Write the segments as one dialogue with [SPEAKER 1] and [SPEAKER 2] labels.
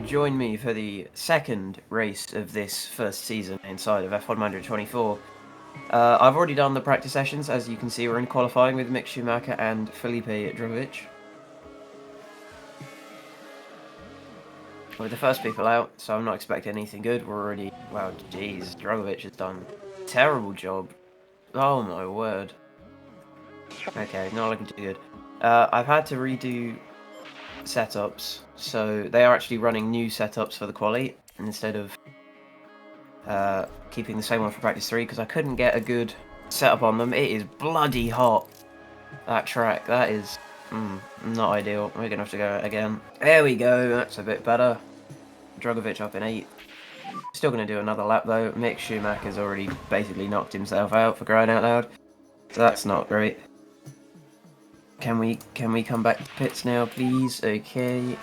[SPEAKER 1] join me for the second race of this first season inside of F1 Manager 24. I've already done the practice sessions. As you can see, we're in qualifying with Mick Schumacher and Felipe Drugovich. We're the first people out, so I'm not expecting anything good. We're already... Wow, jeez, Drugovich has done a terrible job. Oh my word. Okay, not looking too good. I've had to redo setups, so they are actually running new setups for the quali instead of keeping the same one for practice 3 because I couldn't get a good setup on them. It is bloody hot, that track. That is not ideal. We're gonna have to go again. There we go, that's a bit better. Drugovich up in 8th. Still gonna do another lap though. Mick Schumacher's already basically knocked himself out, for crying out loud. So that's not great. Can we come back to pits now, please? Okay.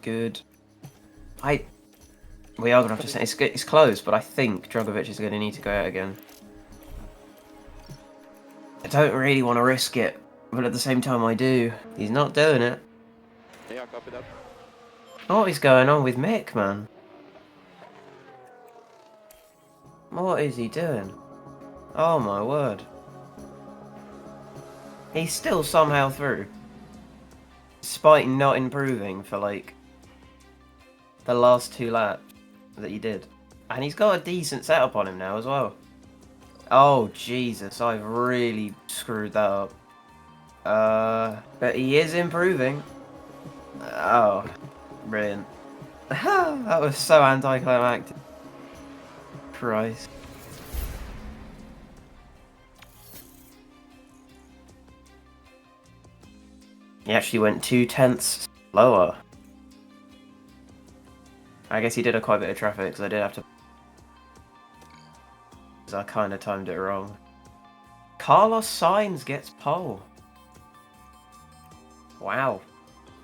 [SPEAKER 1] Good. We are gonna have to say it's close, but I think Drugovich is gonna need to go out again. I don't really want to risk it, but at the same time I do. He's not doing it.
[SPEAKER 2] Yeah, copy that.
[SPEAKER 1] What is going on with Mick, man? What is he doing? Oh my word. He's still somehow through. Despite not improving for like the last 2 laps that he did. And he's got a decent setup on him now as well. Oh Jesus, I've really screwed that up. But he is improving. Oh, brilliant. That was so anticlimactic. Christ. He actually went 2/10 lower. I guess he did quite a bit of traffic, because I did have to... Because I kind of timed it wrong. Carlos Sainz gets pole. Wow.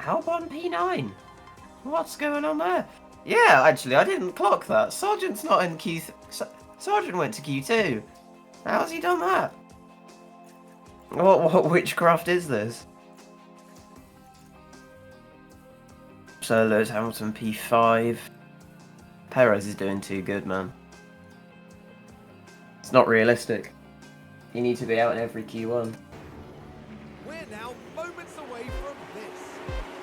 [SPEAKER 1] Albon P9. What's going on there? Yeah, actually, I didn't clock that. Sargent's not in Q... Sargent went to Q2. How's he done that? What witchcraft is this? So Lewis Hamilton P5. Perez is doing too good, man. It's not realistic. You need to be out in every Q1.
[SPEAKER 3] We're now moments away from this,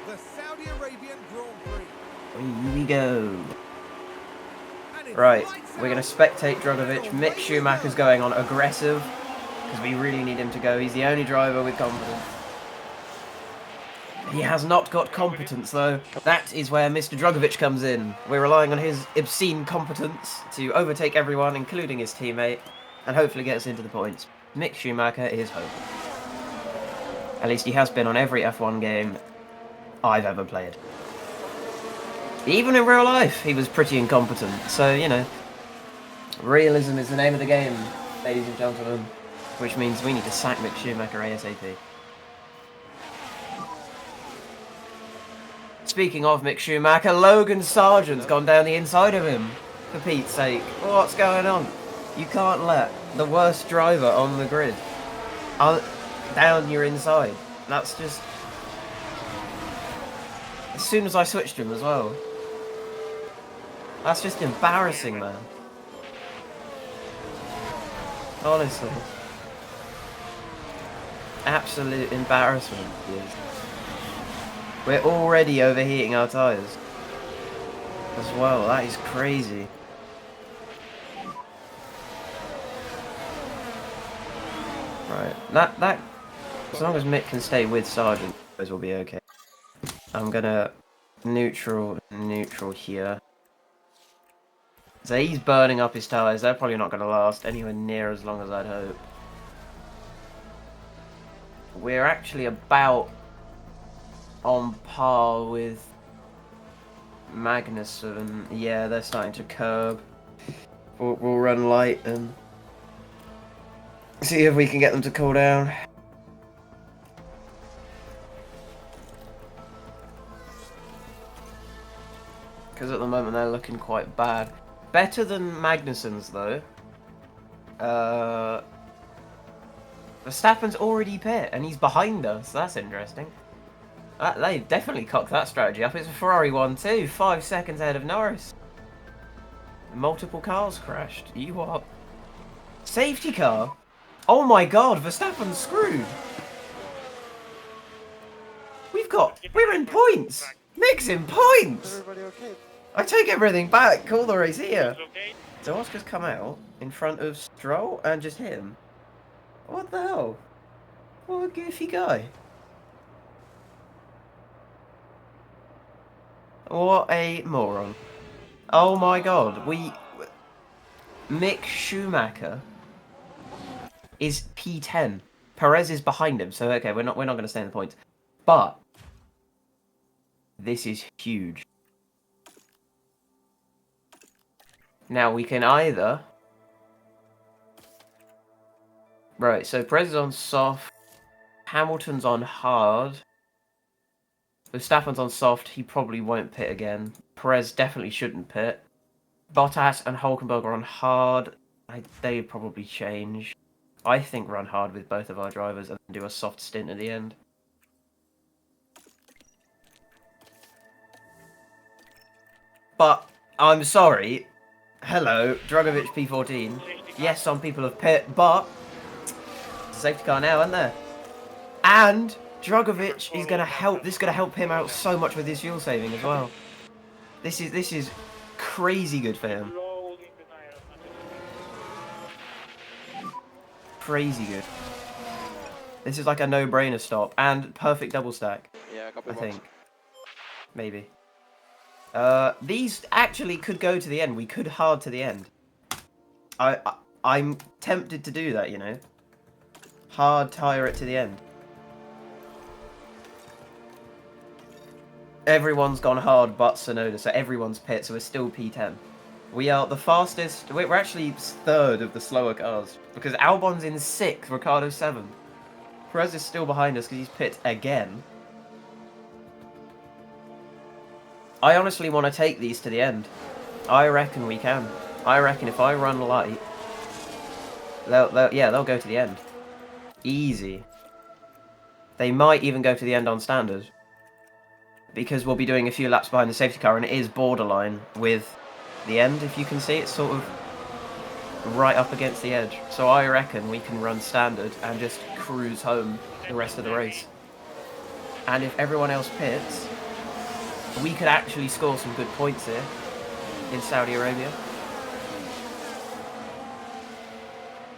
[SPEAKER 3] the Saudi Arabian Grand Prix.
[SPEAKER 1] Here we go. Right, we're going to spectate Drugovich. Mick Schumacher's going on aggressive, because we really need him to go. He's the only driver with confidence. He has not got competence, though. That is where Mr. Drugovich comes in. We're relying on his obscene competence to overtake everyone, including his teammate, and hopefully get us into the points. Mick Schumacher is hope. At least he has been on every F1 game I've ever played. Even in real life, he was pretty incompetent. So, you know, realism is the name of the game, ladies and gentlemen. Which means we need to sack Mick Schumacher ASAP. Speaking of Mick Schumacher, Logan Sargent's gone down the inside of him. For Pete's sake. What's going on? You can't let the worst driver on the grid down your inside. That's just... As soon as I switched him as well. That's just embarrassing, man. Honestly. Absolute embarrassment. Yes. We're already overheating our tyres. As well, that is crazy. Right, that as long as Mick can stay with Sargent, those will be okay. I'm gonna neutral here. So he's burning up his tyres, they're probably not gonna last anywhere near as long as I'd hope. We're actually about on par with Magnussen. Yeah, they're starting to curb. We'll run light and see if we can get them to cool down. Because at the moment they're looking quite bad. Better than Magnussen's though. Verstappen's already pit and he's behind us. That's interesting. They definitely cocked that strategy up. It's a Ferrari 1-2, 5 seconds ahead of Norris. Multiple cars crashed. You are... Safety car? Oh my god, Verstappen's screwed. We're in points. Mick's in points.
[SPEAKER 2] Everybody okay?
[SPEAKER 1] I take everything back. Call the race here. So Oscar's come out in front of Stroll and just hit him. What the hell? What a goofy guy. What a moron. Oh my god, Mick Schumacher is P10. Perez is behind him, so okay, we're not gonna stay in the points. But this is huge. Now we can either... Right, so Perez is on soft, Hamilton's on hard. Verstappen's on soft, he probably won't pit again. Perez definitely shouldn't pit. Bottas and Hulkenberg are on hard. They'd probably change. I think run hard with both of our drivers and do a soft stint at the end. But, I'm sorry. Hello, Drugovic P14. Yes, some people have pit, but... It's a safety car now, isn't there? And Drugovic is going to help... This is going to help him out so much with his fuel saving as well. This is crazy good for him. Crazy good. This is like a no-brainer stop. And perfect double stack.
[SPEAKER 2] Yeah, copy
[SPEAKER 1] I
[SPEAKER 2] box.
[SPEAKER 1] think. Maybe. These actually could go to the end. We could hard to the end. I'm tempted to do that, you know. Hard tire it to the end. Everyone's gone hard but Tsunoda, so everyone's pit, so we're still P10. We are the fastest... We're actually third of the slower cars. Because Albon's in 6th, Ricciardo's 7th. Perez is still behind us because he's pit again. I honestly want to take these to the end. I reckon we can. I reckon if I run light... They'll go to the end. Easy. They might even go to the end on standard. Because we'll be doing a few laps behind the safety car, and it is borderline with the end, if you can see. It's sort of right up against the edge. So I reckon we can run standard and just cruise home the rest of the race. And if everyone else pits, we could actually score some good points here in Saudi Arabia.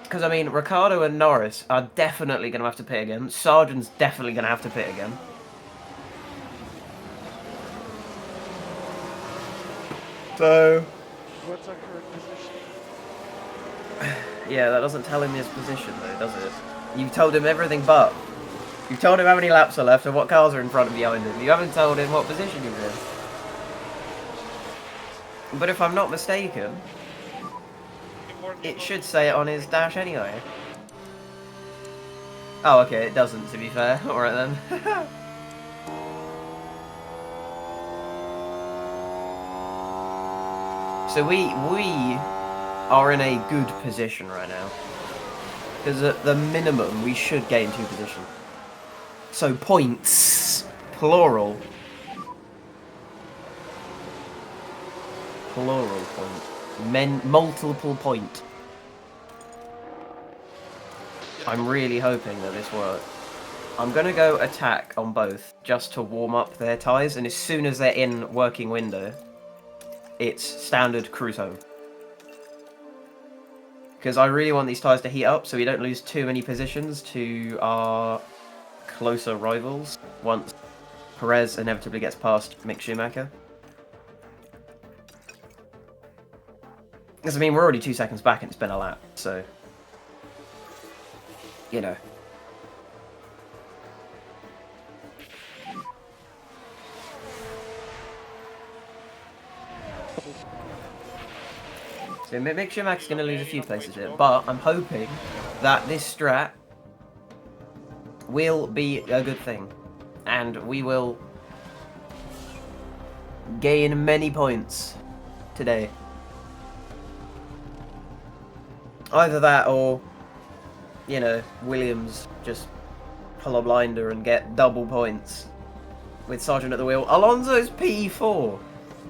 [SPEAKER 1] Because, I mean, Ricciardo and Norris are definitely going to have to pit again. Sargent's definitely going to have to pit again. So...
[SPEAKER 2] What's our current position?
[SPEAKER 1] Yeah, that doesn't tell him his position, though, does it? You've told him everything but. You've told him how many laps are left and what cars are in front and behind him. You haven't told him what position he's in. But if I'm not mistaken, it should say it on his dash anyway. Oh, okay, it doesn't, to be fair. Alright then. So we are in a good position right now. Because at the minimum, we should gain 2 positions. So points, plural. Plural point. Multiple point. I'm really hoping that this works. I'm going to go attack on both, just to warm up their tyres, and as soon as they're in working window, it's standard cruise home. Because I really want these tyres to heat up so we don't lose too many positions to our closer rivals once Perez inevitably gets past Mick Schumacher. Because, I mean, we're already 2 seconds back and it's been a lap, so... You know. So Mick Schumacher's going to lose a few places here, but I'm hoping that this strat will be a good thing, and we will gain many points today. Either that or, you know, Williams just pull a blinder and get double points. with Sargent at the wheel. Alonso's P4.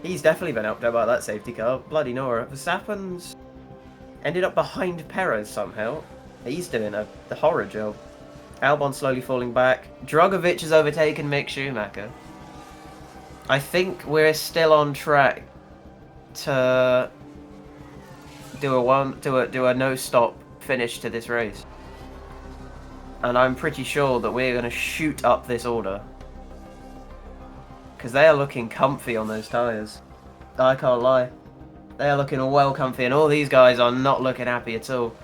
[SPEAKER 1] He's definitely been helped out by that safety car. Bloody Nora. Verstappen's ended up behind Perez somehow. He's doing the horror job. Albon slowly falling back. Drugovich has overtaken Mick Schumacher. I think we're still on track to do a no-stop finish to this race. And I'm pretty sure that we're going to shoot up this order. Because they are looking comfy on those tyres. I can't lie. They are looking well comfy, and all these guys are not looking happy at all.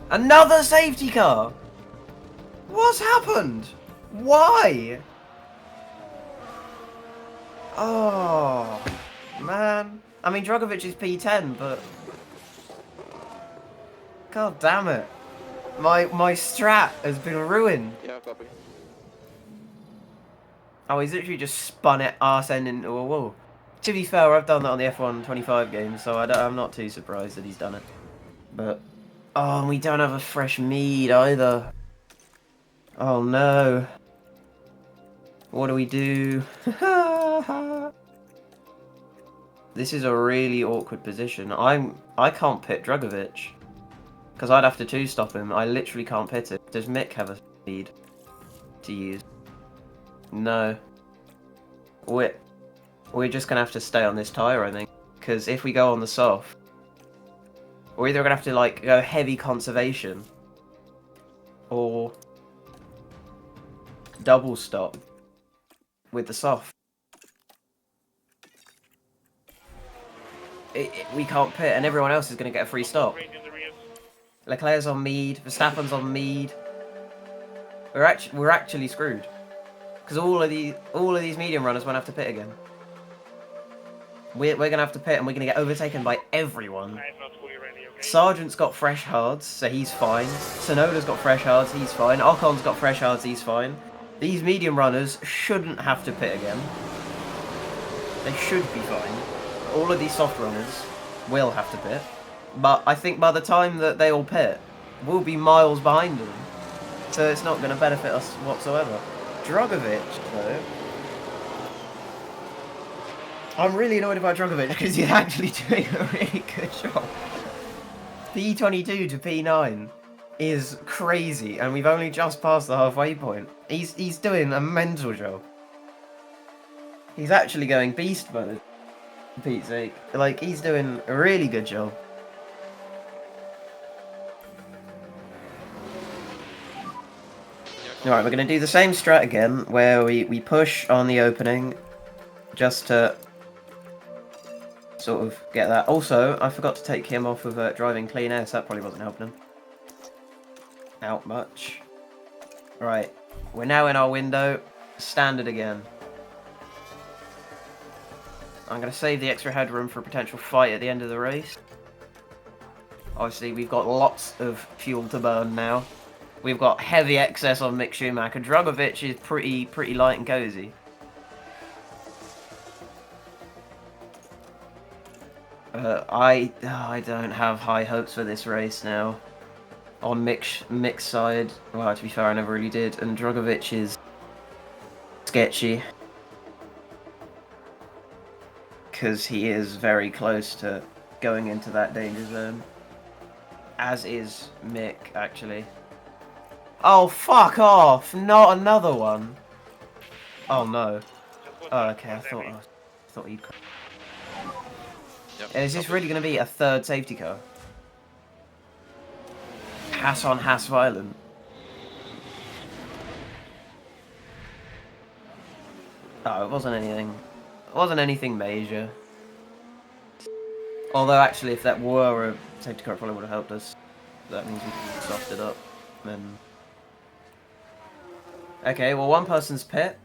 [SPEAKER 1] Another safety car! What's happened? Why? Oh, man. I mean, Drugovich is P10, but... God damn it. My strat has been ruined.
[SPEAKER 2] Yeah, copy.
[SPEAKER 1] Oh, he's literally just spun it arse end into a wall. To be fair, I've done that on the F1 25 game, so I'm not too surprised that he's done it. But... Oh, and we don't have a fresh mead either. Oh no. What do we do? This is a really awkward position. I can't pit Drugovich. Because I'd have to two-stop him. I literally can't pit it. Does Mick have a speed to use? No. We're just going to have to stay on this tyre, I think. Because if we go on the soft, we're either going to have to like go heavy conservation or double stop with the soft. We can't pit, and everyone else is going to get a free stop. Leclerc's on mead, Verstappen's on mead. We're actually screwed because all of these medium runners won't have to pit again. We're gonna have to pit, and we're gonna get overtaken by everyone. Sargent's got fresh hards, so he's fine. Sonoda's got fresh hards, he's fine. Ocon's got fresh hards, he's fine. These medium runners shouldn't have to pit again. They should be fine. All of these soft runners will have to pit. But I think by the time that they all pit, we'll be miles behind them. So it's not going to benefit us whatsoever. Drugovich, though. I'm really annoyed about Drugovich because he's actually doing a really good job. P22 to P9 is crazy, and we've only just passed the halfway point. He's doing a mental job. He's actually going beast mode, for Pete's sake. Like, he's doing a really good job. Alright, we're going to do the same strat again, where we push on the opening, just to sort of get that. Also, I forgot to take him off of driving clean air, so that probably wasn't helping him out much. Right, we're now in our window, standard again. I'm going to save the extra headroom for a potential fight at the end of the race. Obviously, we've got lots of fuel to burn now. We've got heavy excess on Mick Schumacher. Drugovich is pretty light and cozy. I don't have high hopes for this race now. On Mick's side, well, to be fair, I never really did. And Drugovich is sketchy. Because he is very close to going into that danger zone. As is Mick, actually. Oh, fuck off! Not another one! Oh, no. Oh, okay, I thought he'd...
[SPEAKER 2] Yep.
[SPEAKER 1] Is this really going to be a third safety car? Haas on Haas violent. Oh, it wasn't anything major. Although, actually, if that were a safety car, it probably would have helped us. That means we can soft it up. Then... Okay, well, one person's pit.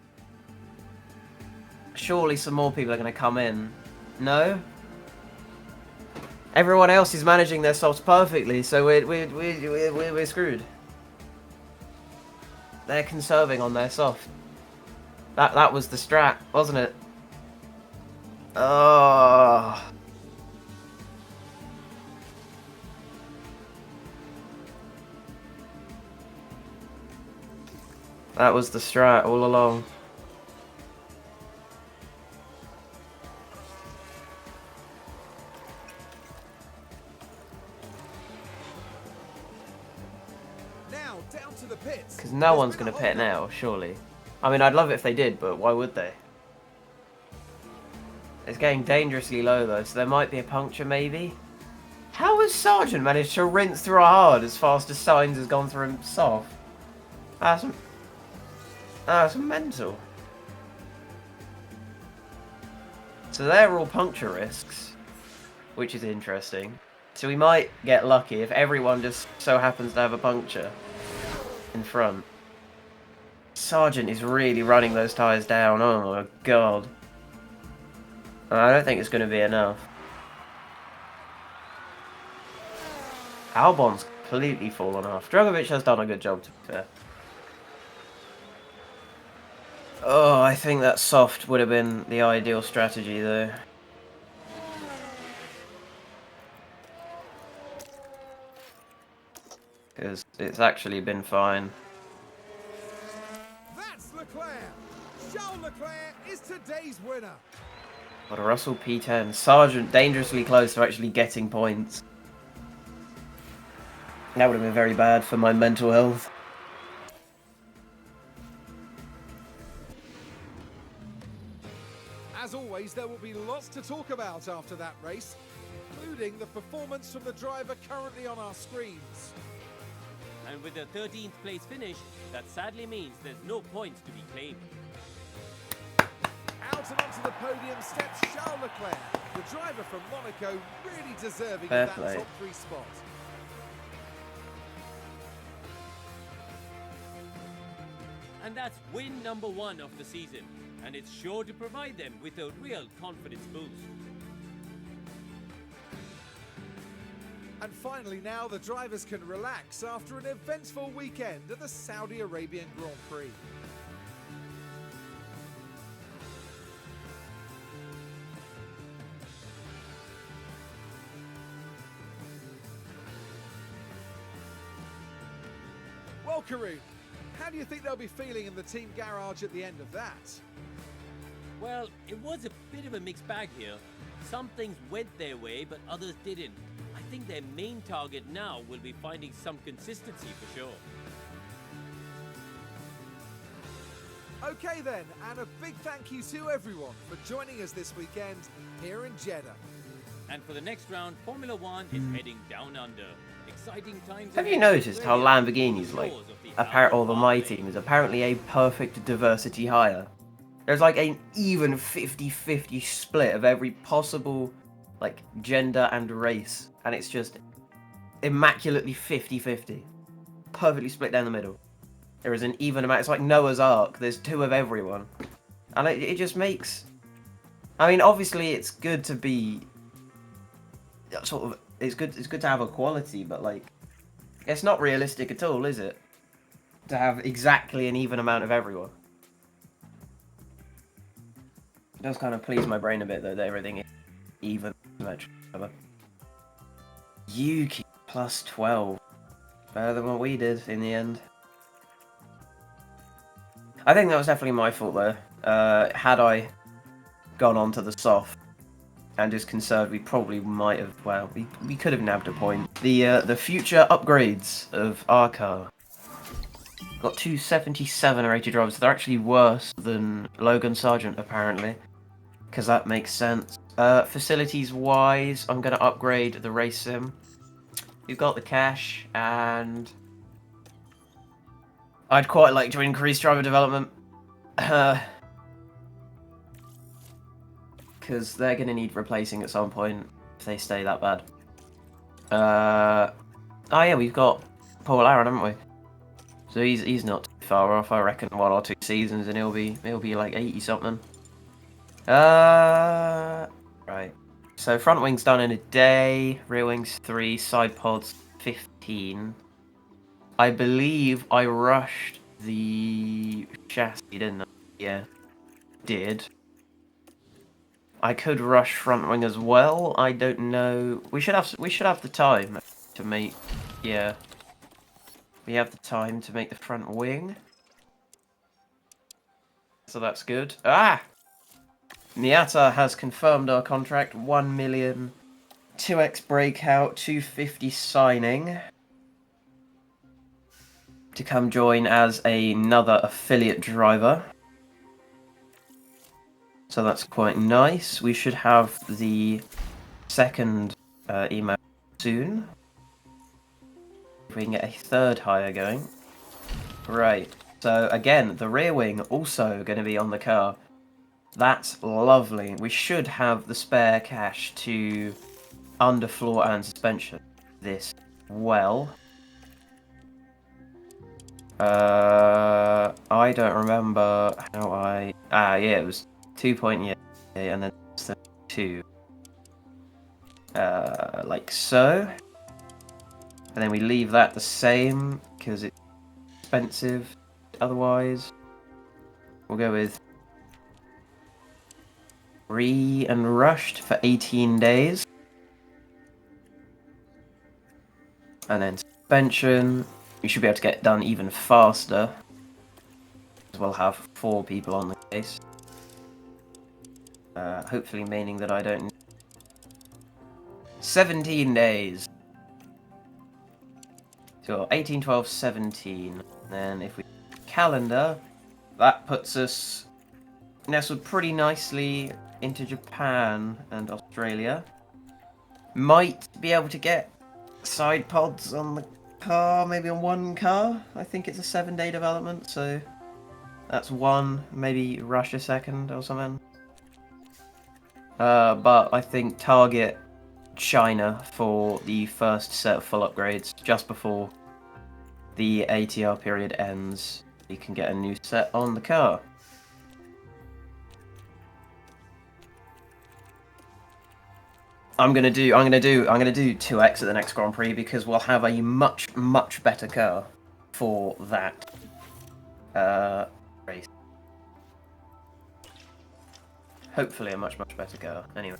[SPEAKER 1] Surely some more people are going to come in. No? Everyone else is managing their softs perfectly, so we're screwed. They're conserving on their soft. That was the strat, wasn't it? Oh. That was the strat all along.
[SPEAKER 3] Now down to the pits.
[SPEAKER 1] Because no one's going to pit now, surely. I mean, I'd love it if they did, but why would they? It's getting dangerously low though, so there might be a puncture maybe. How has Sargent managed to rinse through a hard as fast as Sainz has gone through him soft? That's mental. So they're all puncture risks, which is interesting. So we might get lucky if everyone just so happens to have a puncture in front. Sargent is really running those tyres down, oh my god. I don't think it's going to be enough. Albon's completely fallen off. Dragovic has done a good job, to be fair. Oh, I think that soft would have been the ideal strategy, though. Because it's actually been fine.
[SPEAKER 3] That's Leclerc. Charles Leclerc is today's winner.
[SPEAKER 1] What a Russell P10. Sargent dangerously close to actually getting points. That would have been very bad for my mental health.
[SPEAKER 3] As always, there will be lots to talk about after that race, including the performance from the driver currently on our screens.
[SPEAKER 4] And with a 13th place finish, that sadly means there's no points to be claimed.
[SPEAKER 3] Out and onto the podium steps Charles Leclerc, the driver from Monaco, really deserving
[SPEAKER 1] Fair
[SPEAKER 3] of that
[SPEAKER 1] play.
[SPEAKER 3] top 3 spot.
[SPEAKER 4] And that's win number 1 of the season, and it's sure to provide them with a real confidence boost.
[SPEAKER 3] And finally now, the drivers can relax after an eventful weekend at the Saudi Arabian Grand Prix. Well, Karun, how do you think they'll be feeling in the team garage at the end of that?
[SPEAKER 4] Well, it was a bit of a mixed bag here. Some things went their way, but others didn't. I think their main target now will be finding some consistency for sure.
[SPEAKER 3] Okay then, and a big thank you to everyone for joining us this weekend here in Jeddah.
[SPEAKER 4] And for the next round, Formula One is heading down under. Exciting times.
[SPEAKER 1] Have you
[SPEAKER 4] ahead.
[SPEAKER 1] noticed how Lamborghini's like, or the My Team is apparently a perfect diversity hire? There's like an even 50-50 split of every possible like gender and race, and it's just immaculately 50-50, perfectly split down the middle. There is an even amount. It's like Noah's Ark. There's 2 of everyone, and it just makes. I mean, obviously, it's good to be sort of. It's good to have equality, but like, it's not realistic at all, is it? To have exactly an even amount of everyone. It does kind of please my brain a bit though that everything is even. Yuki plus 12. Better than what we did in the end. I think that was definitely my fault though. Had I gone on to the soft and just conserved, we probably might have, well, we could have nabbed a point. The future upgrades of our car. Got 277 rated drivers. They're actually worse than Logan Sargent apparently, because that makes sense. Facilities wise, I'm going to upgrade the race sim. We've got the cash, and I'd quite like to increase driver development. Because they're going to need replacing at some point if they stay that bad. Oh yeah, we've got Paul Aaron, haven't we? So he's not too far off. I reckon 1 or 2 seasons and he'll be like 80 something. Right. So front wing's done in a day, rear wing's 3, side pods 15. I believe I rushed the chassis, didn't I? Yeah, did. I could rush front wing as well. I don't know. We should have the time to make. Yeah, we have the time to make the front wing. so that's good. Ah! Miata has confirmed our contract. 1 million, 2x breakout, 250 signing to come join as another affiliate driver. So that's quite nice. We should have the second email soon. If we can get a third hire going. Right. So again, the rear wing also going to be on the car. That's lovely. We should have the spare cash to underfloor and suspension this well. I don't remember how I... Ah, yeah, it was 2 point, yeah, and then 2. Like so. And then we leave that the same, because it's expensive otherwise. We'll go with free and rushed for 18 days. And then suspension, we should be able to get done even faster. We'll have 4 people on the case. Hopefully meaning that I don't... 17 days. So 18, 12, 17. Then if we calendar, that puts us nestled pretty nicely into Japan and Australia. Might be able to get side pods on the car, maybe on one car. I think it's a 7-day development, so that's one, maybe rush a second or something. But I think target China for the first set of full upgrades just before the ATR period ends. You can get a new set on the car. I'm gonna do 2x at the next Grand Prix because we'll have a much better car for that race. Hopefully a much better car. Anyway.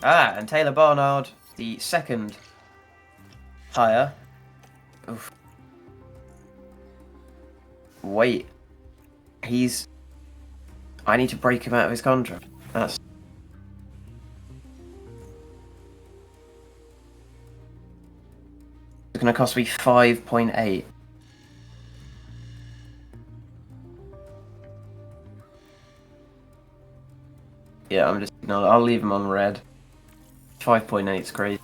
[SPEAKER 1] Ah, and Taylor Barnard, the second hire. Oof. Wait. I need to break him out of his contract. That's... It's going to cost me 5.8. Yeah, I'll leave him on red. 5.8 is crazy.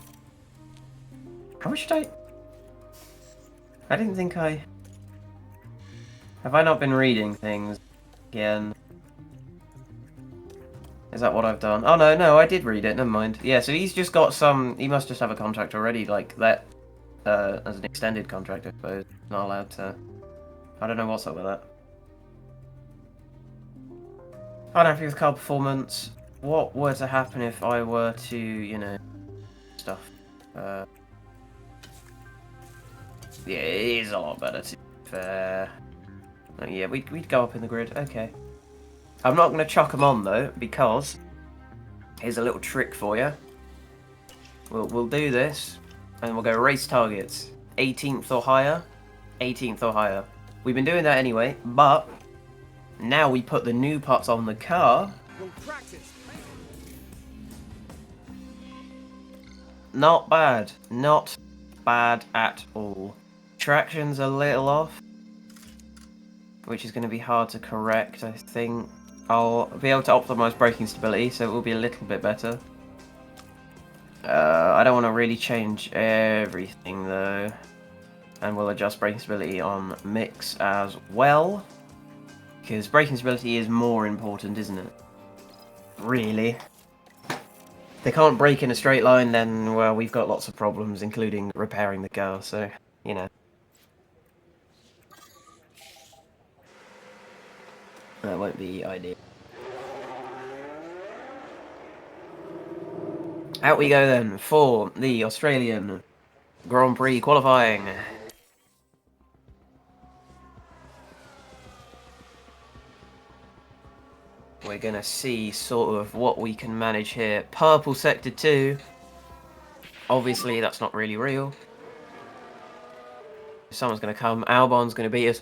[SPEAKER 1] How much did I didn't think I... Have I not been reading things again? Is that what I've done? Oh no, I did read it, never mind. Yeah, so he's just got some... He must just have a contract already, like that, as an extended contract, I suppose. Not allowed to... I don't know what's up with that. Unhappy with car performance. What were to happen if I were to, you know, stuff? Yeah, it is a lot better, to be fair. Yeah, we'd go up in the grid. Okay. I'm not going to chuck them on, though, because here's a little trick for you. We'll do this, and we'll go race targets. 18th or higher. 18th or higher. We've been doing that anyway, but now we put the new parts on the car.
[SPEAKER 3] We'll practice.
[SPEAKER 1] Not bad. Not bad at all. Traction's a little off, which is going to be hard to correct, I think. I'll be able to optimize braking stability, so it will be a little bit better. I don't want to really change everything, though. And we'll adjust braking stability on mix as well. Because braking stability is more important, isn't it? Really. If they can't brake in a straight line, then, well, we've got lots of problems, including repairing the car, so, you know. That won't be ideal. Out we go then for the Australian Grand Prix qualifying. We're going to see sort of what we can manage here. Purple Sector 2. Obviously, that's not really real. Someone's going to come. Albon's going to beat us.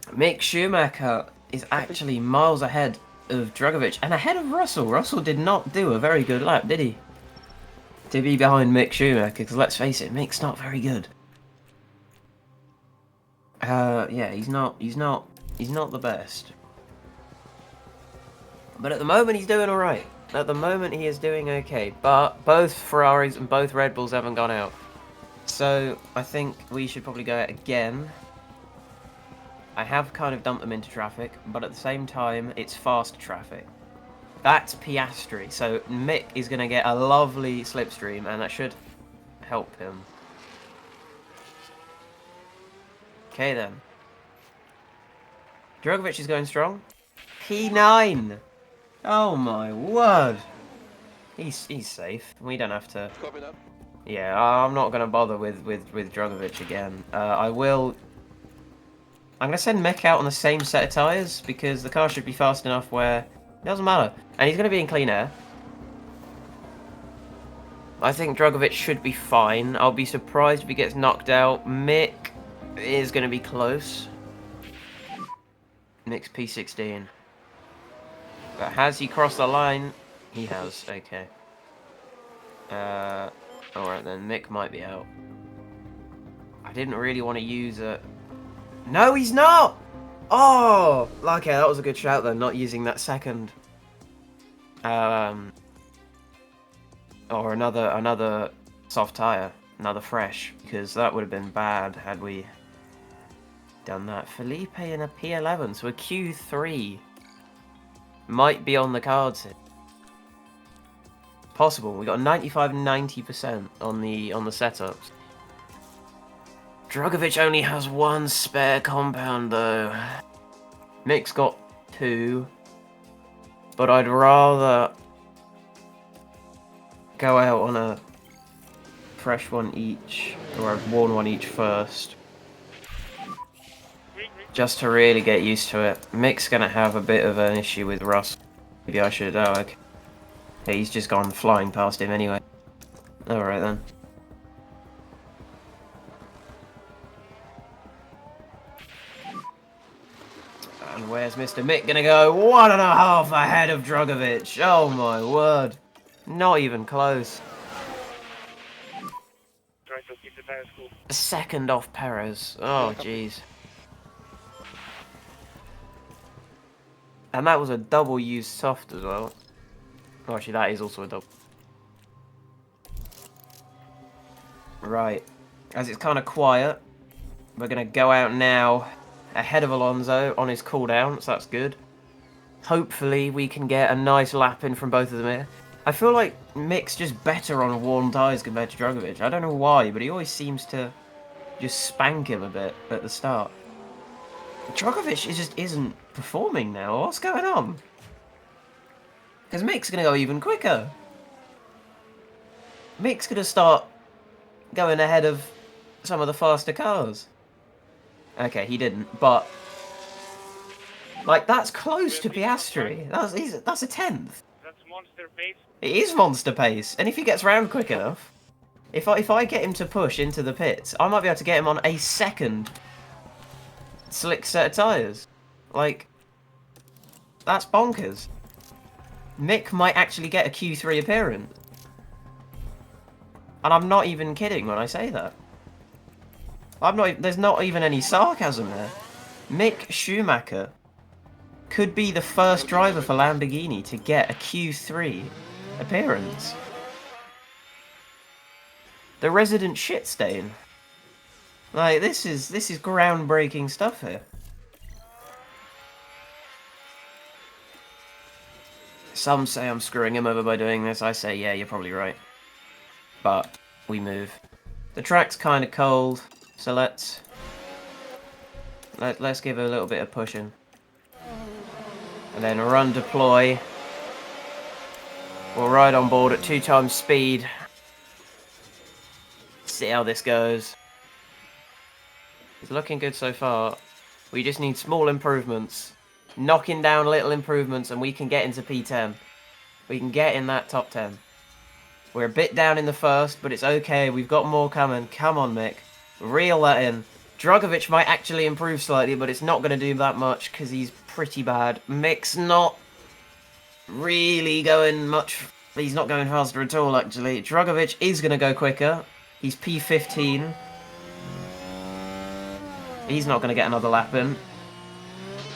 [SPEAKER 1] Mick Schumacher is actually miles ahead of Drugovich and ahead of Russell. Russell did not do a very good lap, did he? To be behind Mick Schumacher, because let's face it, Mick's not very good. Yeah, he's not the best. But at the moment, he's doing alright. At the moment, he is doing okay. But both Ferraris and both Red Bulls haven't gone out. So, I think we should probably go out again. I have kind of dumped them into traffic, but at the same time, it's fast traffic. That's Piastri, so Mick is going to get a lovely slipstream, and that should help him. Okay then. Drugovich is going strong. P9! Oh my word! He's safe. We don't have to...
[SPEAKER 2] Copy that.
[SPEAKER 1] Yeah, I'm not going to bother with Drugovich again. I'm going to send Mick out on the same set of tyres, because the car should be fast enough where it doesn't matter. And he's going to be in clean air. I think Drugovich should be fine. I'll be surprised if he gets knocked out. Mick is going to be close. Mick's P16. But has he crossed the line? He has, okay. Alright then, Mick might be out. I didn't really want to use it. No, he's not! Oh! Okay, that was a good shout then, not using that second. Or another soft tyre. Another fresh. Because that would have been bad had we done that. Felipe in a P11, so a Q3 might be on the cards here. Possible. We got 95 and 90% on the setups. Drugovich only has one spare compound though. Mick's got 2. But I'd rather go out on a fresh one each, or a worn one each first. Just to really get used to it. Mick's gonna have a bit of an issue with Russ. Maybe I should, oh okay. Yeah, he's just gone flying past him anyway. Alright then. And where's Mr. Mick gonna go? 1.5 ahead of Drugovich. Oh my word. Not even close. A second off Perez. Oh jeez. And that was a double use soft as well. Oh, actually, that is also a double. Right. As it's kind of quiet, we're going to go out now ahead of Alonso on his cooldown, so that's good. Hopefully, we can get a nice lap in from both of them here. I feel like Mick's just better on worn tyres compared to Drugovich. I don't know why, but he always seems to just spank him a bit at the start. Drugovich just isn't performing now. What's going on? Because Mick's going to go even quicker. Mick's going to start going ahead of some of the faster cars. Okay, he didn't, but... Like, that's close to Piastri. That's a 10th.
[SPEAKER 5] That's monster pace.
[SPEAKER 1] It is monster pace, and if he gets round quick enough... If I get him to push into the pits, I might be able to get him on a second slick set of tyres. Like, that's bonkers. Mick might actually get a Q3 appearance. And I'm not even kidding when I say that. There's not even any sarcasm there. Mick Schumacher could be the first driver for Lamborghini to get a Q3 appearance. The resident shit stain. Like, this is groundbreaking stuff here. Some say I'm screwing him over by doing this. I say, yeah, you're probably right. But we move. The track's kind of cold, so let's give it a little bit of pushing. And then run deploy. We'll ride on board at 2 times speed. See how this goes. It's looking good so far. We just need small improvements. Knocking down little improvements and we can get into P10. We can get in that top 10. We're a bit down in the first, but it's okay. We've got more coming. Come on, Mick. Reel that in. Drugovich might actually improve slightly, but it's not going to do that much because he's pretty bad. Mick's not really going much. He's not going faster at all, actually. Drugovich is going to go quicker. He's P15. He's not going to get another lap in.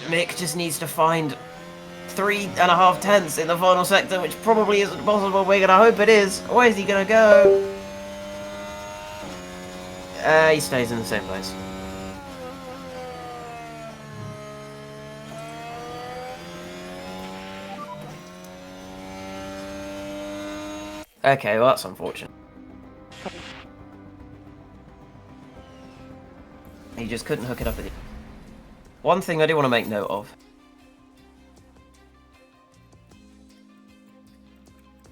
[SPEAKER 1] Mick just needs to find 3.5 tenths in the final sector, which probably isn't possible. We're going to hope it is. Where's he going to go? He stays in the same place. Okay, well that's unfortunate. He just couldn't hook it up with it. One thing I do want to make note of.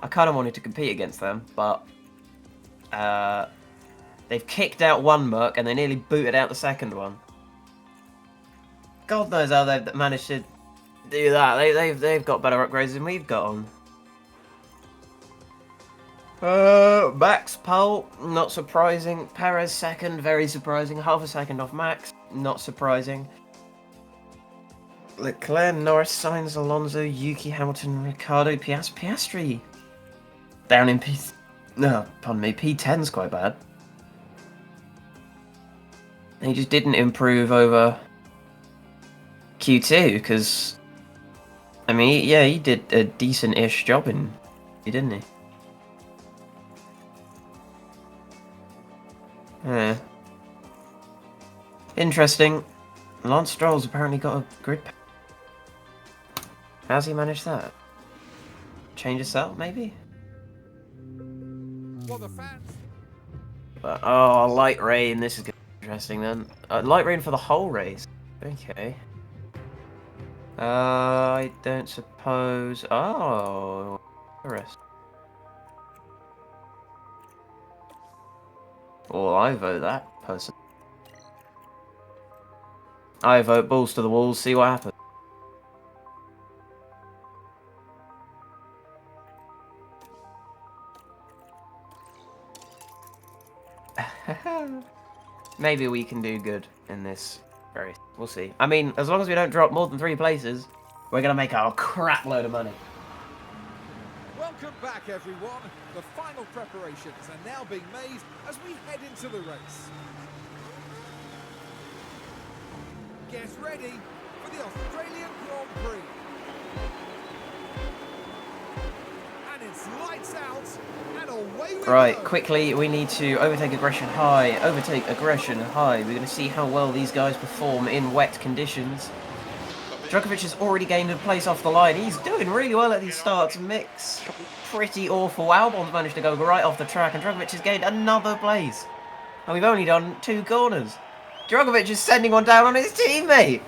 [SPEAKER 1] I kind of wanted to compete against them, but they've kicked out one Merc and they nearly booted out the second one. God knows how they've managed to do that. They've got better upgrades than we've got on. Max pole, not surprising. Perez second, very surprising. Half a second off Max, not surprising. Leclerc, Norris, Sainz, Alonso, Yuki, Hamilton, Ricciardo, Piastri. Down in P10's quite bad. He just didn't improve over Q2, because, I mean, yeah, he did a decent-ish job didn't he? Yeah. Interesting. Lance Stroll's apparently got a grid pack. How's he managed that? Change his out, maybe?
[SPEAKER 3] Well, the fans.
[SPEAKER 1] But, oh, light rain. This is going to be interesting then. Light rain for the whole race. Okay. I don't suppose. Oh, interesting. Well, I vote that person. I vote balls to the walls, see what happens. Maybe we can do good in this race. We'll see. I mean, as long as we don't drop more than 3 places, we're going to make a crap load of money.
[SPEAKER 3] Welcome back, everyone. The final preparations are now being made as we head into the race. Get ready for the Australian Grand Prix. And it's lights out and away we
[SPEAKER 1] Right,
[SPEAKER 3] go.
[SPEAKER 1] quickly, we need to overtake aggression high. Overtake aggression high. We're going to see how well these guys perform in wet conditions. Drugovich has already gained a place off the line. He's doing really well at these starts. Mix pretty awful. Albon's managed to go right off the track, and Drugovich has gained another place. And we've only done 2 corners. Drugovich is sending one down on his teammate.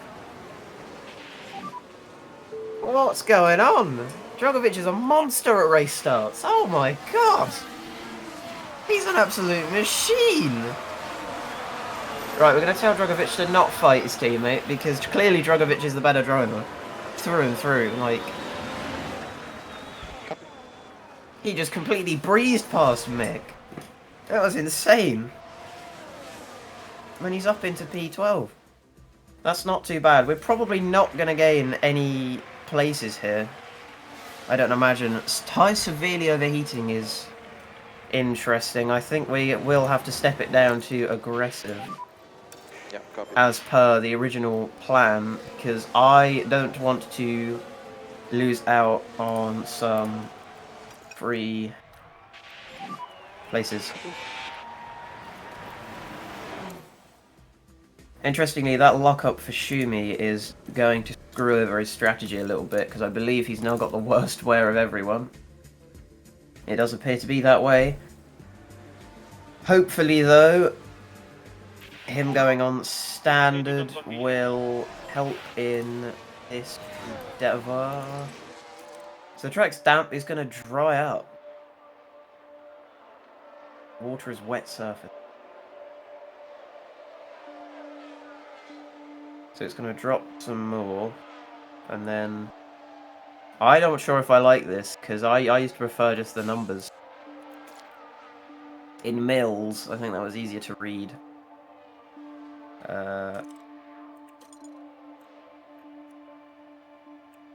[SPEAKER 1] What's going on? Drugovich is a monster at race starts. Oh my god. He's an absolute machine. Right, we're going to tell Drugovich to not fight his teammate, because clearly Drugovich is the better driver. Through and through, like... He just completely breezed past Mick. That was insane. When he's up into P12. That's not too bad. We're probably not going to gain any places here. I don't imagine. Tyre severely overheating is interesting. I think we will have to step it down to aggressive.
[SPEAKER 2] Yeah, copy.
[SPEAKER 1] As per the original plan, because I don't want to lose out on some free places. Interestingly, that lockup for Shumi is going to screw over his strategy a little bit, because I believe he's now got the worst wear of everyone. It does appear to be that way. Hopefully, though, him going on standard will help in this endeavour. So the track's damp, is going to dry out. Water is wet surface. So it's going to drop some more, and then I'm not sure if I like this, because I used to prefer just the numbers. In mils, I think that was easier to read.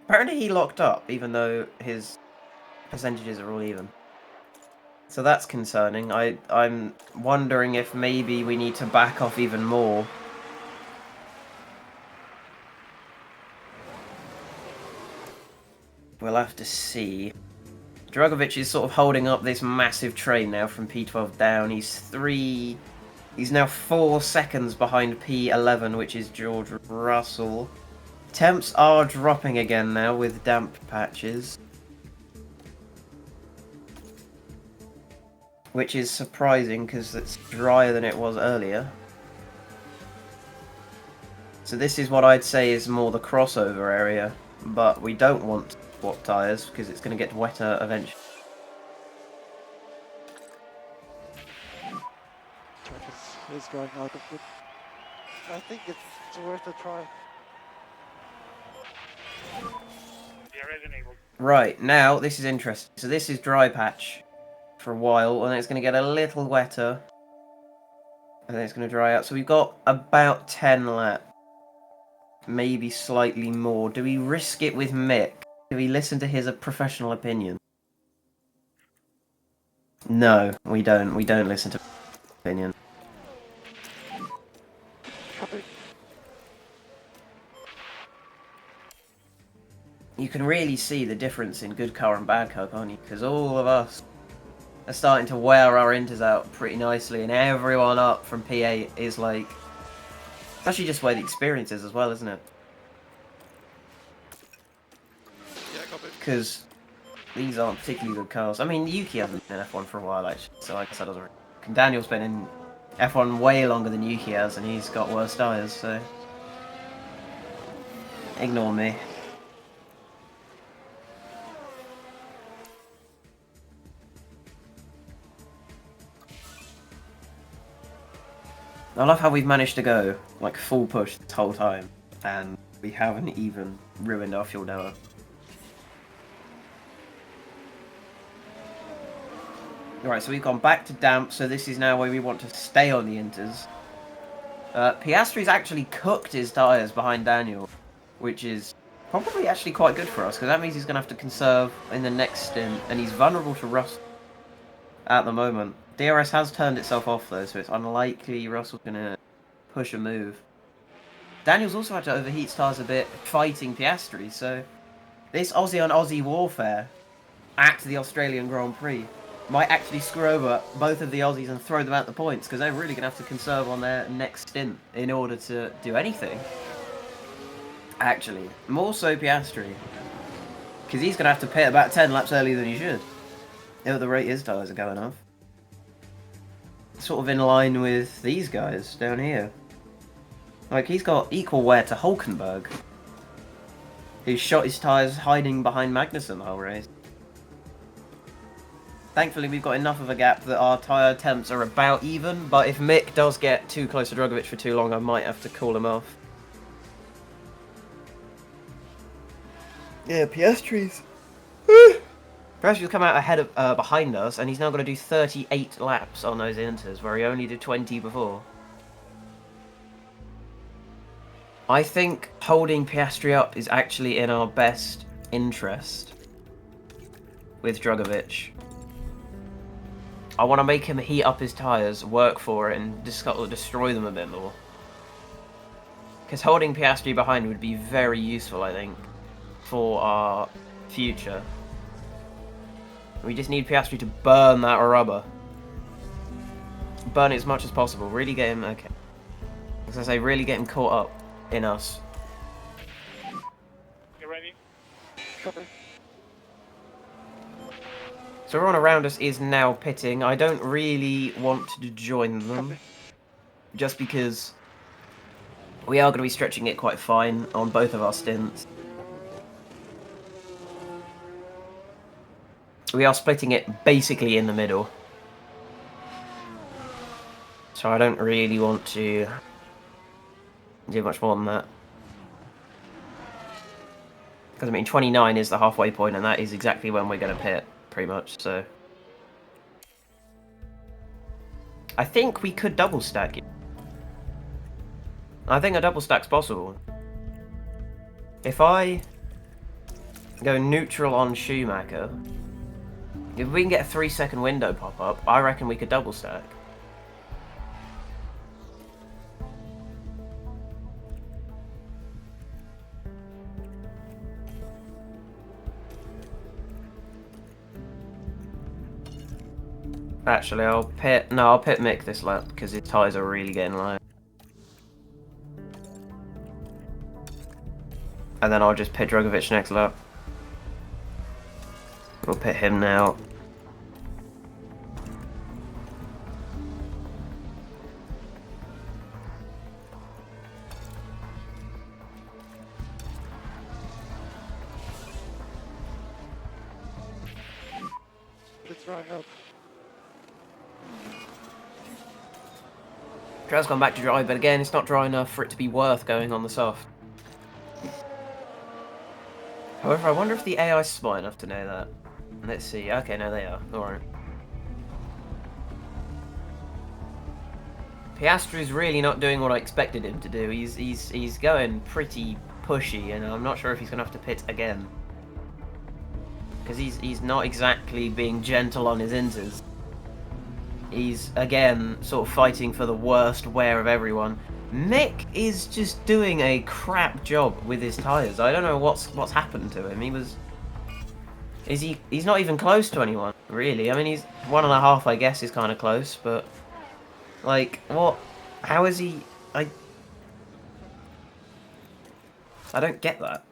[SPEAKER 1] Apparently he locked up, even though his percentages are all even. So that's concerning. I'm wondering if maybe we need to back off even more. We'll have to see. Dragovic is sort of holding up this massive train now from P12 down. He's now 4 seconds behind P11, which is George Russell. Temps are dropping again now with damp patches, which is surprising because it's drier than it was earlier. So this is what I'd say is more the crossover area, but we don't want to swap tyres because it's going to get wetter eventually.
[SPEAKER 2] Travis is going out of it. I think it's worth a try.
[SPEAKER 1] Right, now this is interesting. So this is dry patch for a while, and then it's going to get a little wetter, and then it's going to dry out. So we've got about 10 laps, maybe slightly more. Do we risk it with Mick? Do we listen to his professional opinion? No, we don't. We don't listen to his opinion. You can really see the difference in good car and bad car, can't you? Because all of us are starting to wear our inters out pretty nicely, and everyone up from P8 is like... It's actually just where the experience is as well, isn't it?
[SPEAKER 2] Yeah, copy.
[SPEAKER 1] Because these aren't particularly good cars. I mean, Yuki hasn't been in F1 for a while, actually, so I guess that doesn't really... And Daniel's been in F1 way longer than Yuki has, and he's got worse tyres, so... Ignore me. I love how we've managed to go, like, full push this whole time, and we haven't even ruined our fuel delta. Alright, so we've gone back to damp, so this is now where we want to stay on the inters. Piastri's actually cooked his tyres behind Daniel, which is probably actually quite good for us, because that means he's going to have to conserve in the next stint, and he's vulnerable to Russell at the moment. DRS has turned itself off though, so it's unlikely Russell's going to push a move. Daniel's also had to overheat his tyres a bit, fighting Piastri, so this Aussie on Aussie warfare at the Australian Grand Prix might actually screw over both of the Aussies and throw them out the points, because they're really going to have to conserve on their next stint in order to do anything. Actually, more so Piastri, because he's going to have to pit about 10 laps earlier than he should, at the rate his tyres are going off. Sort of in line with these guys down here. Like, he's got equal wear to Hulkenberg, who shot his tyres hiding behind Magnussen the whole race. Thankfully, we've got enough of a gap that our tyre temps are about even, but if Mick does get too close to Dragovic for too long, I might have to call him off. Yeah, Piastri's. Piastri's come out ahead of, behind us, and he's now got to do 38 laps on those inters, where he only did 20 before. I think holding Piastri up is actually in our best interest with Dragovic. I want to make him heat up his tyres, work for it, and destroy them a bit more. Because holding Piastri behind would be very useful, I think, for our future. We just need Piastri to burn that rubber. Burn it as much as possible. Really get him... Okay. As I say, really get him caught up in us.
[SPEAKER 5] You ready?
[SPEAKER 2] Copy.
[SPEAKER 1] So everyone around us is now pitting. I don't really want to join them.
[SPEAKER 2] Copy.
[SPEAKER 1] Just because we are going to be stretching it quite fine on both of our stints. We are splitting it basically in the middle. So I don't really want to do much more than that. Because, I mean, 29 is the halfway point, and that is exactly when we're going to pit, pretty much, so... I think we could double stack it. I think a double stack's possible. If I Go neutral on Schumacher. If we can get a 3-second window pop up, I reckon we could double stack. Actually, I'll pit Mick this lap because his tyres are really getting low. And then I'll just pit Drugovich next lap. We'll pit him now.
[SPEAKER 2] It's drying up.
[SPEAKER 1] Dry's gone back to dry, but again, it's not dry enough for it to be worth going on the soft. However, I wonder if the AI's smart enough to know that. Let's see. Okay, no, they are. Alright. Piastri's really not doing what I expected him to do. He's going pretty pushy, and I'm not sure if he's going to have to pit again. Because he's not exactly being gentle on his inters. He's, again, sort of fighting for the worst wear of everyone. Mick is just doing a crap job with his tyres. I don't know what's happened to him. He's not even close to anyone, really. I mean, he's 1.5, I guess, is kind of close, but... Like, what? How is he... I don't get that.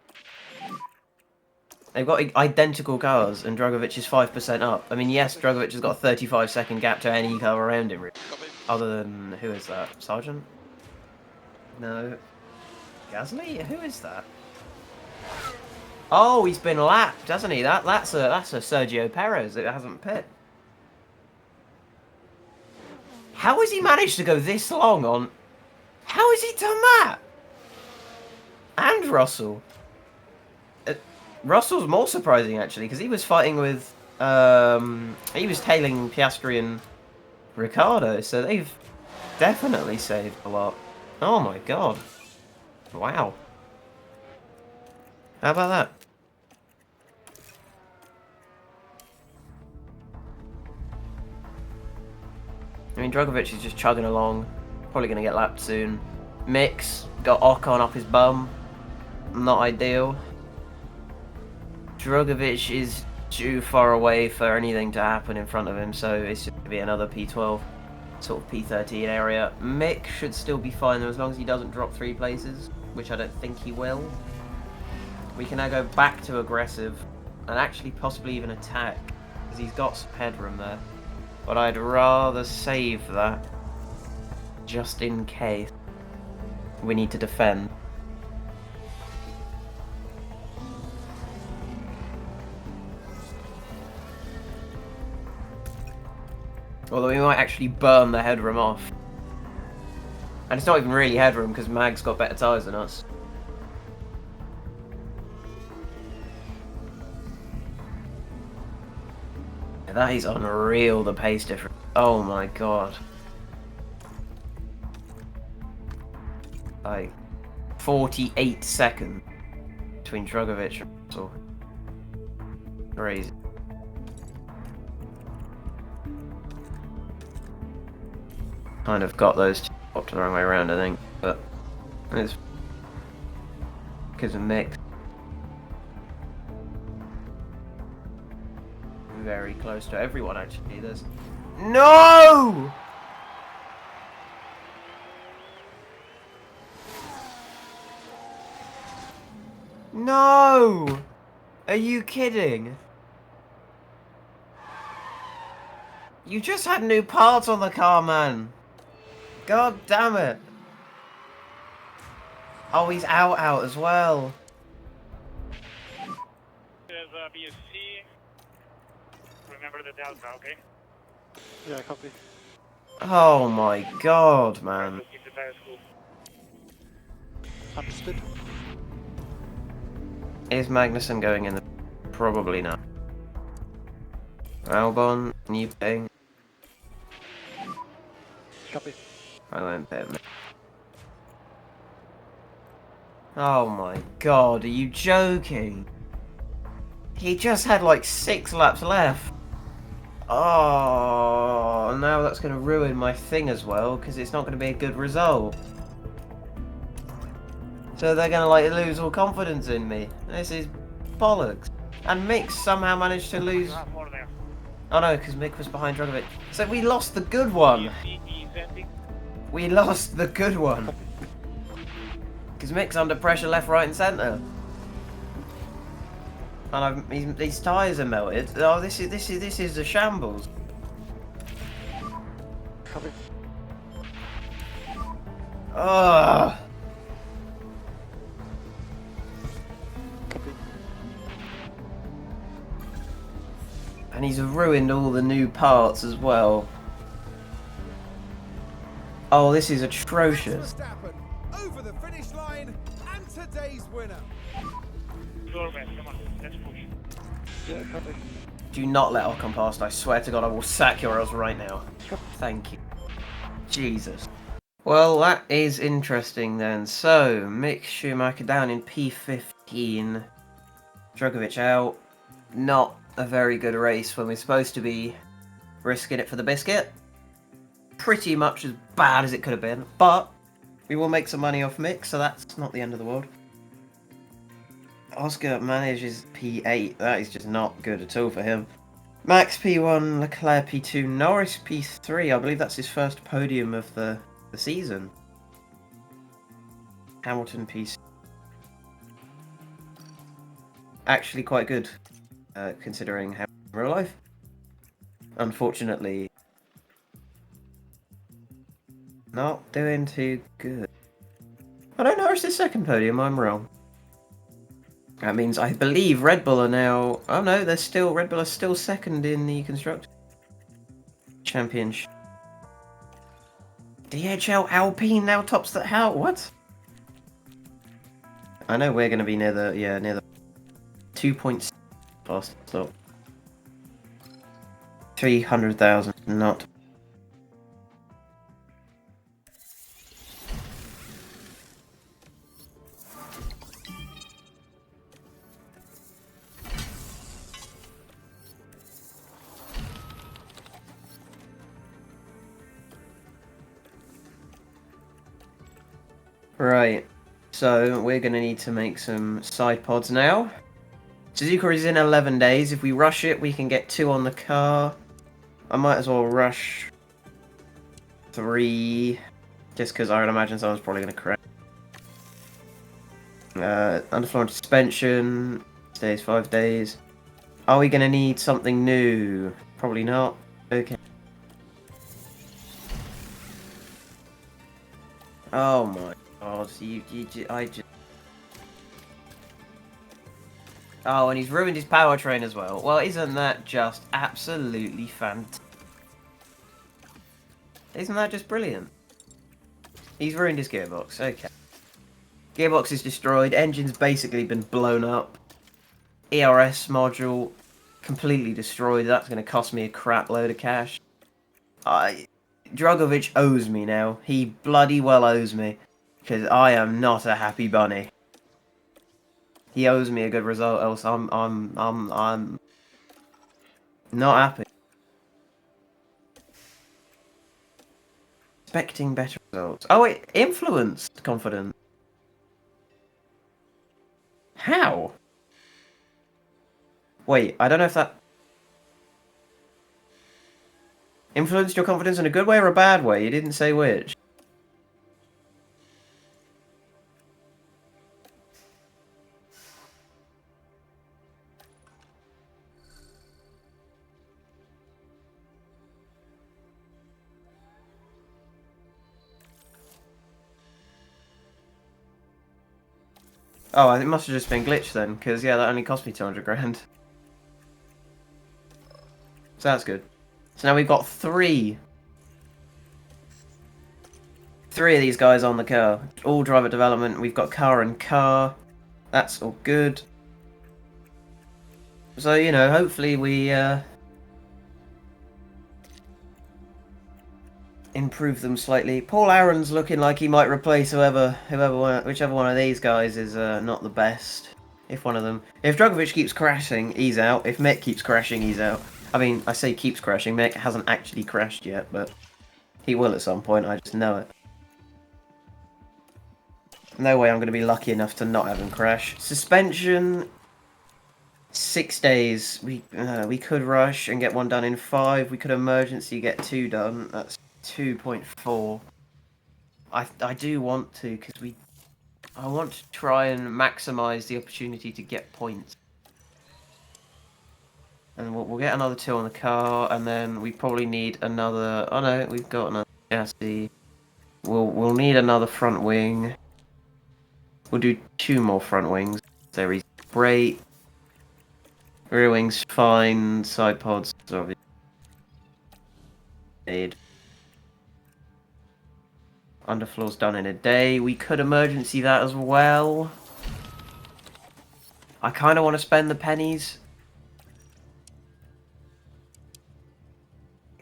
[SPEAKER 1] They've got identical cars, and Drugovich is 5% up. I mean, yes, Drugovich has got a 35-second gap to any car around him, really. Other than... Who is that? Sargent? No. Gasly? Who is that? Oh, he's been lapped, hasn't he? That's a Sergio Perez that hasn't pit. How has he managed to go this long on... How has he done that? And Russell. Russell's more surprising, actually, because he was fighting with... he was tailing Piastri and Ricciardo, so they've definitely saved a lot. Oh my god. Wow. How about that? I mean, Drugovich is just chugging along. Probably going to get lapped soon. Mick's got Ocon up his bum. Not ideal. Drugovich is too far away for anything to happen in front of him, so it's just going to be another P12, sort of P13 area. Mick should still be fine though, as long as he doesn't drop 3 places, which I don't think he will. We can now go back to aggressive, and actually possibly even attack, because he's got some headroom there. But I'd rather save that, just in case we need to defend. Although we might actually burn the headroom off. And it's not even really headroom, because Mag's got better tyres than us. That is unreal, the pace difference. Oh my god. Like, 48 seconds between Drugovich and Russell. Crazy. Kind of got those two popped the wrong way around, I think, but it's because of Mick. Very close to everyone, actually. There's no. No! Are you kidding? You just had new parts on the car, man. God damn it. Oh, he's out as well.
[SPEAKER 5] There's BSC. Remember the Delta, okay?
[SPEAKER 2] Yeah, copy.
[SPEAKER 1] Oh my god, man.
[SPEAKER 5] Keep the tires cool.
[SPEAKER 2] Understood.
[SPEAKER 1] Is Magnussen going in the... Probably not. Albon, new thing.
[SPEAKER 2] Copy.
[SPEAKER 1] I won't pit him. Oh my god, are you joking? He just had like 6 laps left. Oh, now that's going to ruin my thing as well, because it's not going to be a good result. So they're going to like lose all confidence in me. This is bollocks. And Mick somehow managed to lose...
[SPEAKER 5] More there.
[SPEAKER 1] Oh no, because Mick was behind Drogovic. So we lost the good one.
[SPEAKER 5] He's ending.
[SPEAKER 1] We lost the good one. Because Mick's under pressure left, right and centre. And these tyres are melted. Oh, this is a shambles.
[SPEAKER 2] Copy.
[SPEAKER 1] Ugh.
[SPEAKER 2] Copy.
[SPEAKER 1] And he's ruined all the new parts as well. Oh, this is atrocious.
[SPEAKER 3] Verstappen over the finish line and today's winner.
[SPEAKER 5] Sure, man. Come on. Let's push.
[SPEAKER 2] Yeah, copy.
[SPEAKER 1] Do not let Ocon past. I swear to God, I will sack your ass right now. Thank you. Jesus. Well, that is interesting then. So, Mick Schumacher down in P15. Drogovic out. Not a very good race when we're supposed to be risking it for the biscuit. Pretty much as bad as it could have been. But we will make some money off Mick, so that's not the end of the world. Oscar manages P8. That is just not good at all for him. Max P1, Leclerc P2, Norris P3. I believe that's his first podium of the season. Hamilton P6. Actually quite good, considering how in real life. Unfortunately, not doing too good. I don't know, it's his second podium, I'm wrong. That means I believe Red Bull are now... Oh no, Red Bull are still second in the Constructors' Championship. DHL Alpine now tops the... How? What? I know we're going to be near the 2 points past stop. 300,000, not... Right, so we're going to need to make some side pods now. Suzuka is in 11 days. If we rush it, we can get 2 on the car. I might as well rush 3, just because I would imagine someone's probably going to crash. Underfloor suspension, stays 5 days. Are we going to need something new? Probably not. Okay. Oh my god, I just... Oh, and he's ruined his powertrain as well. Well, isn't that just absolutely fantastic? Isn't that just brilliant? He's ruined his gearbox, okay. Gearbox is destroyed, engine's basically been blown up. ERS module completely destroyed, that's going to cost me a crap load of cash. Drogovic owes me now. He bloody well owes me. Because I am not a happy bunny. He owes me a good result, else I'm not happy. Expecting better results. Oh, it influenced confidence. How? Wait, I don't know if that... influenced your confidence in a good way or a bad way? You didn't say which. Oh, it must have just been glitched then, because yeah, that only cost me 200 grand. So that's good. So now we've got 3 of these guys on the car. All driver development. We've got car and car. That's all good. So, you know, hopefully we improve them slightly. Paul Aaron's looking like he might replace whichever one of these guys is not the best. If one of them... If Dragovic keeps crashing, he's out. If Mick keeps crashing, he's out. I mean, I say keeps crashing. Mick hasn't actually crashed yet, but he will at some point. I just know it. No way I'm going to be lucky enough to not have him crash. Suspension... 6 days. We could rush and get one done in 5. We could emergency get 2 done. That's 2.4. I do want to, because I want to try and maximise the opportunity to get points. And we'll get another 2 on the car, and then we probably need another... Oh no, we've got another chassis. We'll need another front wing. We'll do 2 more front wings. There is great. Rear wings fine. Side pods obviously need. Underfloor's done in a day. We could emergency that as well. I kind of want to spend the pennies.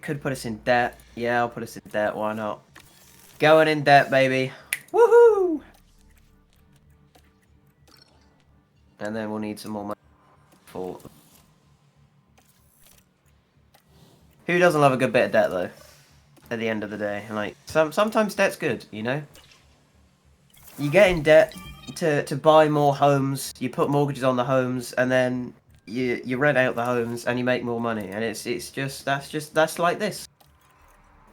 [SPEAKER 1] Could put us in debt. Yeah, I'll put us in debt. Why not? Going in debt, baby. Woohoo! And then we'll need some more money for... Who doesn't love a good bit of debt, though? At the end of the day. Like, sometimes debt's good, you know? You get in debt to buy more homes, you put mortgages on the homes, and then you rent out the homes and you make more money. And that's like this.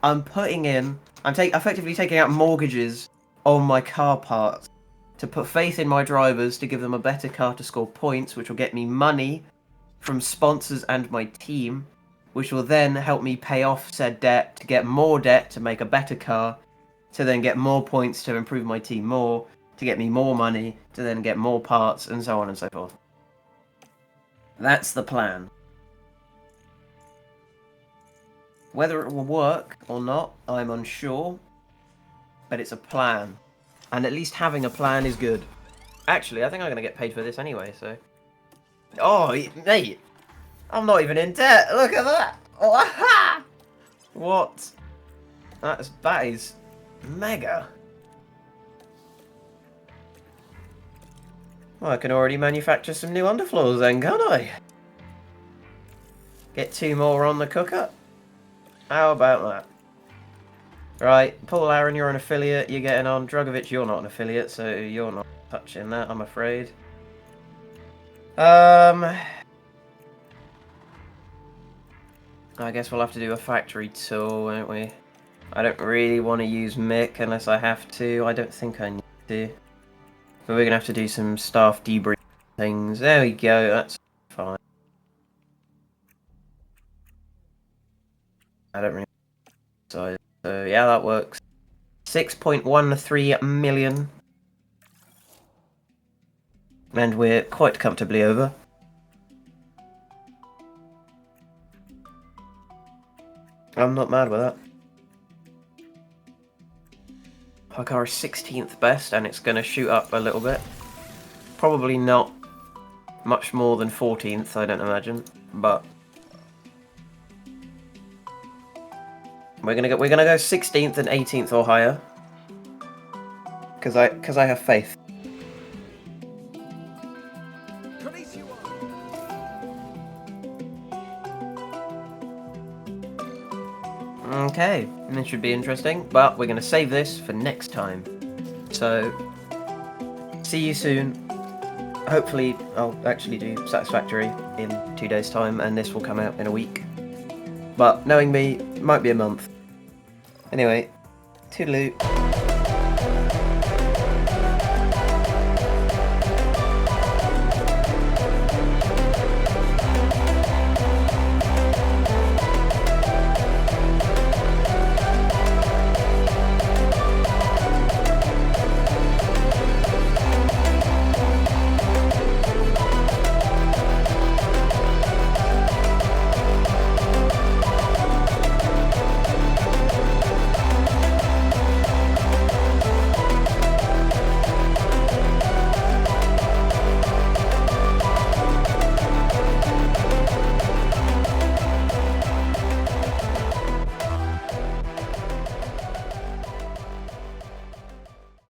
[SPEAKER 1] I'm effectively taking out mortgages on my car parts to put faith in my drivers to give them a better car to score points, which will get me money from sponsors and my team, which will then help me pay off said debt to get more debt to make a better car, to then get more points to improve my team more, to get me more money, to then get more parts, and so on and so forth. That's the plan. Whether it will work or not, I'm unsure, but it's a plan. And at least having a plan is good. Actually, I think I'm going to get paid for this anyway, so... Oh, mate! I'm not even in debt! Look at that! Oh, what? That is mega. Well, I can already manufacture some new underfloors then, can't I? Get 2 more on the cooker. How about that? Right, Paul Aaron, you're an affiliate, you're getting on. Dragovic, you're not an affiliate, so you're not touching that, I'm afraid. I guess we'll have to do a factory tour, won't we? I don't really want to use Mick unless I have to. I don't think I need to. But we're going to have to do some staff debrief things. There we go, that's fine. I don't really decide. So yeah, that works. 6.13 million. And we're quite comfortably over. I'm not mad with that. Our car is 16th best, and it's going to shoot up a little bit. Probably not much more than 14th, I don't imagine, but we're gonna go 16th and 18th or higher, because I have faith. Okay, this should be interesting, but we're going to save this for next time. So, see you soon. Hopefully, I'll actually do Satisfactory in 2 days' time, and this will come out in a week. But, knowing me, it might be a month. Anyway, toodaloo.